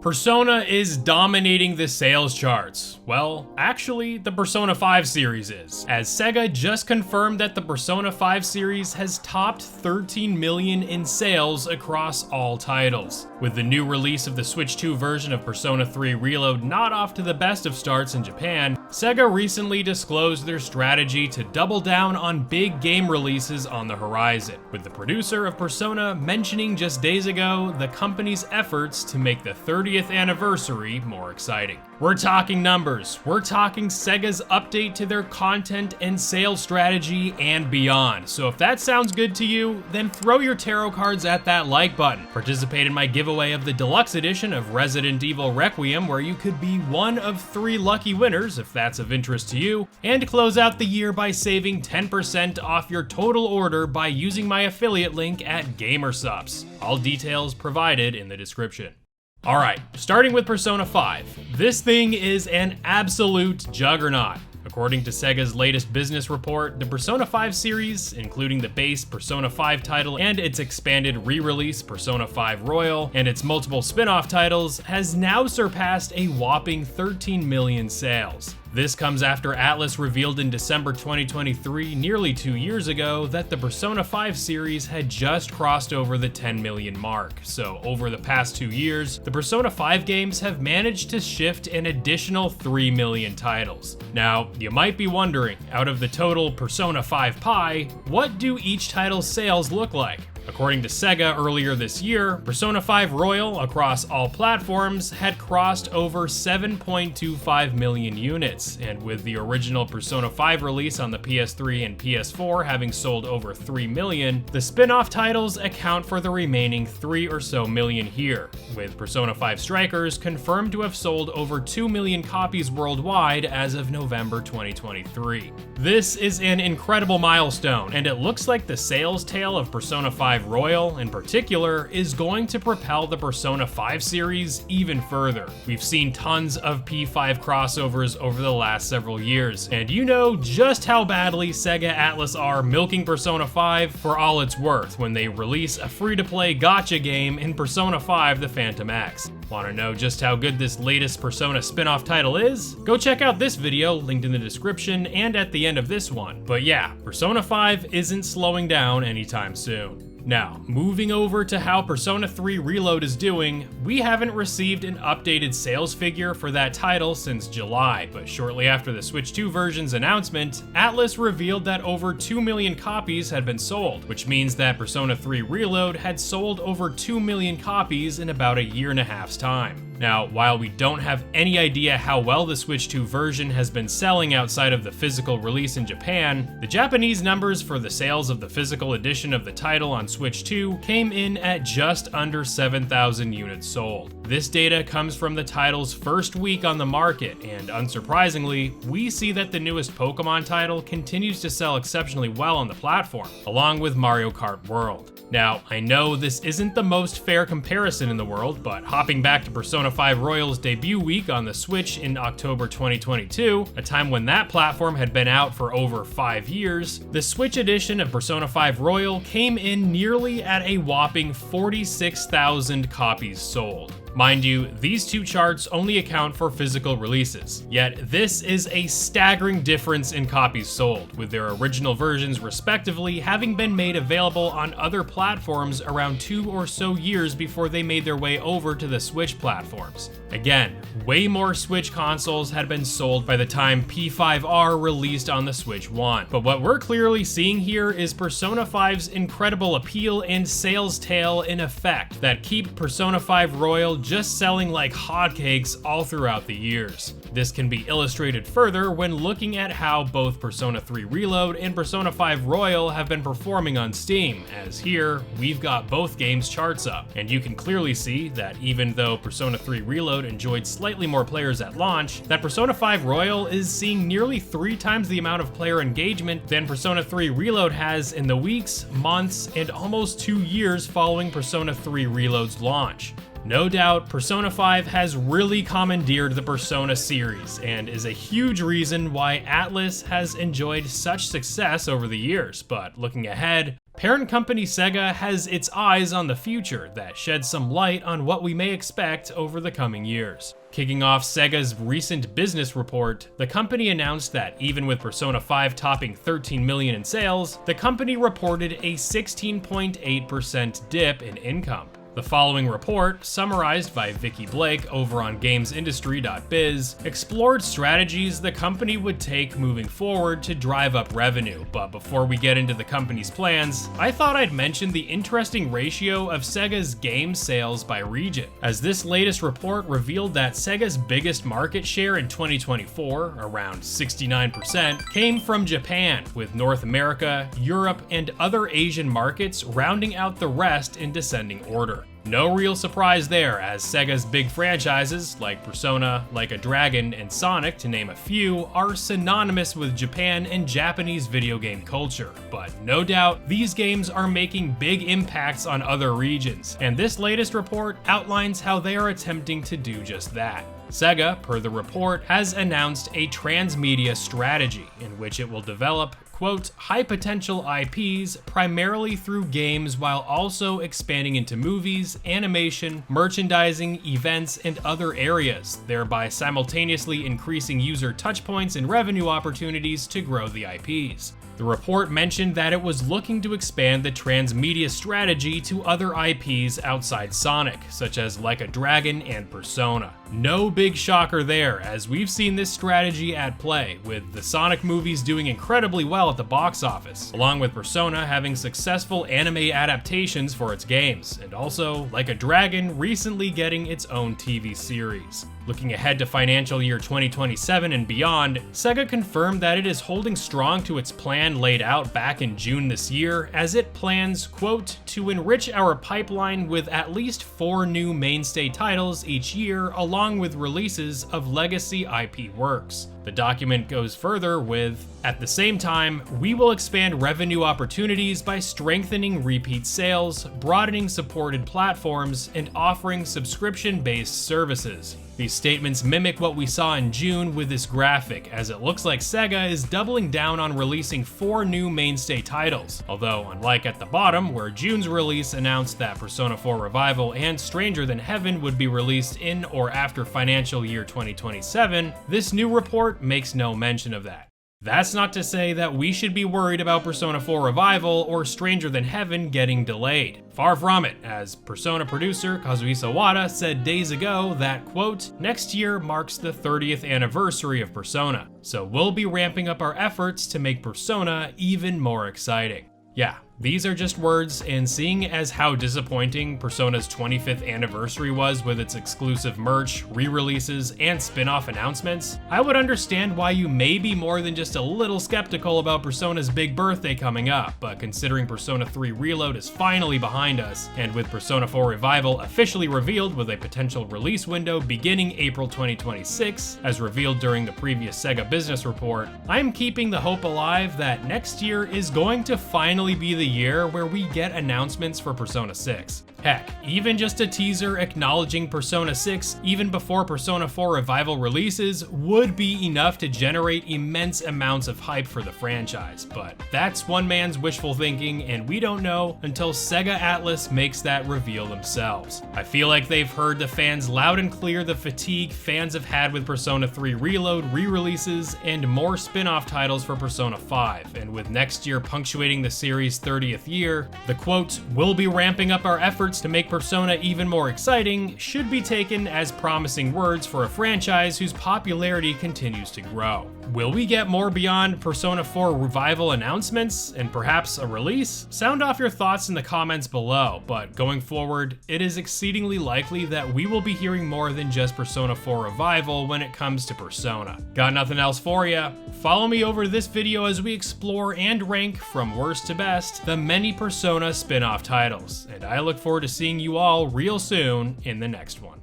Persona is dominating the sales charts. Well, actually, the Persona 5 series is, as SEGA just confirmed that the Persona 5 series has topped 13 million in sales across all titles. With the new release of the Switch 2 version of Persona 3 Reload not off to the best of starts in Japan, SEGA recently disclosed their strategy to double down on big game releases on the horizon, with the producer of Persona mentioning just days ago the company's efforts to make the 30th anniversary more exciting. We're talking numbers, we're talking SEGA's update to their content and sales strategy and beyond. So if that sounds good to you, then throw your tarot cards at that like button. Participate in my giveaway of the Deluxe edition of Resident Evil Requiem, where you could be one of 3 lucky winners if that's of interest to you, and close out the year by saving 10% off your total order by using my affiliate link at Supps. All details provided in the description. Alright, starting with Persona 5. This thing is an absolute juggernaut. According to SEGA's latest business report, the Persona 5 series, including the base Persona 5 title and its expanded re-release Persona 5 Royal and its multiple spin-off titles, has now surpassed a whopping 13 million sales. This comes after Atlus revealed in December 2023, nearly 2 years ago, that the Persona 5 series had just crossed over the 10 million mark. So over the past 2 years, the Persona 5 games have managed to shift an additional 3 million titles. Now, you might be wondering, out of the total Persona 5 pie, what do each title's sales look like? According to SEGA earlier this year, Persona 5 Royal across all platforms had crossed over 7.25 million units, and with the original Persona 5 release on the PS3 and PS4 having sold over 3 million, the spin-off titles account for the remaining 3 or so million here, with Persona 5 Strikers confirmed to have sold over 2 million copies worldwide as of November 2023. This is an incredible milestone, and it looks like the sales tale of Persona 5 Royal, in particular, is going to propel the Persona 5 series even further. We've seen tons of P5 crossovers over the last several years, and you know just how badly SEGA Atlus are milking Persona 5 for all it's worth when they release a free-to-play gacha game in Persona 5 The Phantom X. Want to know just how good this latest Persona spin-off title is? Go check out this video, linked in the description and at the end of this one. But yeah, Persona 5 isn't slowing down anytime soon. Now, moving over to how Persona 3 Reload is doing, we haven't received an updated sales figure for that title since July, but shortly after the Switch 2 version's announcement, Atlus revealed that over 2 million copies had been sold, which means that Persona 3 Reload had sold over 2 million copies in about a year and a half's time. Now, while we don't have any idea how well the Switch 2 version has been selling outside of the physical release in Japan, the Japanese numbers for the sales of the physical edition of the title on Switch 2 came in at just under 7,000 units sold. This data comes from the title's first week on the market, and unsurprisingly, we see that the newest Pokemon title continues to sell exceptionally well on the platform, along with Mario Kart World. Now, I know this isn't the most fair comparison in the world, but hopping back to Persona 5 Royal's debut week on the Switch in October 2022, a time when that platform had been out for over 5 years, the Switch edition of Persona 5 Royal came in nearly at a whopping 46,000 copies sold. Mind you, these two charts only account for physical releases, yet this is a staggering difference in copies sold, with their original versions respectively having been made available on other platforms around 2 or so years before they made their way over to the Switch platforms. Again, way more Switch consoles had been sold by the time P3R released on the Switch 1. But what we're clearly seeing here is Persona 5's incredible appeal and sales tail in effect that keep Persona 5 Royal just selling like hotcakes all throughout the years. This can be illustrated further when looking at how both Persona 3 Reload and Persona 5 Royal have been performing on Steam, as here, we've got both games' charts up, and you can clearly see that even though Persona 3 Reload enjoyed slightly more players at launch, that Persona 5 Royal is seeing nearly 3 times the amount of player engagement than Persona 3 Reload has in the weeks, months, and almost 2 years following Persona 3 Reload's launch. No doubt, Persona 5 has really commandeered the Persona series, and is a huge reason why Atlus has enjoyed such success over the years, but looking ahead, Parent company SEGA has its eyes on the future that sheds some light on what we may expect over the coming years. Kicking off SEGA's recent business report, the company announced that even with Persona 5 topping 13 million in sales, the company reported a 16.8% dip in income. The following report, summarized by Vicky Blake over on gamesindustry.biz, explored strategies the company would take moving forward to drive up revenue. But before we get into the company's plans, I thought I'd mention the interesting ratio of SEGA's game sales by region, as this latest report revealed that SEGA's biggest market share in 2024, around 69%, came from Japan, with North America, Europe, and other Asian markets rounding out the rest in descending order. No real surprise there, as SEGA's big franchises, like Persona, Like a Dragon, and Sonic, to name a few, are synonymous with Japan and Japanese video game culture. But no doubt, these games are making big impacts on other regions, and this latest report outlines how they are attempting to do just that. SEGA, per the report, has announced a transmedia strategy in which it will develop, quote, high-potential IPs primarily through games while also expanding into movies, animation, merchandising, events, and other areas, thereby simultaneously increasing user touchpoints and revenue opportunities to grow the IPs. The report mentioned that it was looking to expand the transmedia strategy to other IPs outside Sonic, such as Like a Dragon and Persona. No big shocker there, as we've seen this strategy at play, with the Sonic movies doing incredibly well at the box office, along with Persona having successful anime adaptations for its games, and also Like a Dragon recently getting its own TV series. Looking ahead to financial year 2027 and beyond, SEGA confirmed that it is holding strong to its plan laid out back in June this year, as it plans, quote, to enrich our pipeline with at least 4 new mainstay titles each year, along with releases of legacy IP works. The document goes further with, at the same time, we will expand revenue opportunities by strengthening repeat sales, broadening supported platforms, and offering subscription-based services. These statements mimic what we saw in June with this graphic, as it looks like SEGA is doubling down on releasing 4 new mainstay titles, although unlike at the bottom, where June's release announced that Persona 4 Revival and Stranger Than Heaven would be released in or after financial year 2027, this new report makes no mention of that. That's not to say that we should be worried about Persona 4 Revival or Stranger Than Heaven getting delayed. Far from it, as Persona producer Kazuhisa Wada said days ago that, quote, next year marks the 30th anniversary of Persona, so we'll be ramping up our efforts to make Persona even more exciting. Yeah, these are just words, and seeing as how disappointing Persona's 25th anniversary was with its exclusive merch, re-releases, and spin-off announcements, I would understand why you may be more than just a little skeptical about Persona's big birthday coming up, but considering Persona 3 Reload is finally behind us, and with Persona 4 Revival officially revealed with a potential release window beginning April 2026, as revealed during the previous SEGA business report, I'm keeping the hope alive that next year is going to finally be the year where we get announcements for Persona 6. Heck, even just a teaser acknowledging Persona 6 even before Persona 4 Revival releases would be enough to generate immense amounts of hype for the franchise, but that's one man's wishful thinking, and we don't know until SEGA Atlus makes that reveal themselves. I feel like they've heard the fans loud and clear the fatigue fans have had with Persona 3 Reload re-releases and more spin-off titles for Persona 5, and with next year punctuating the series' 30th year, the quote, we'll be ramping up our efforts to make Persona even more exciting should be taken as promising words for a franchise whose popularity continues to grow. Will we get more beyond Persona 4 Revival announcements and perhaps a release? Sound off your thoughts in the comments below, but going forward, it is exceedingly likely that we will be hearing more than just Persona 4 Revival when it comes to Persona. Got nothing else for ya? Follow me over this video as we explore and rank from worst to best the many Persona spin-off titles, and I look forward to seeing you all real soon in the next one.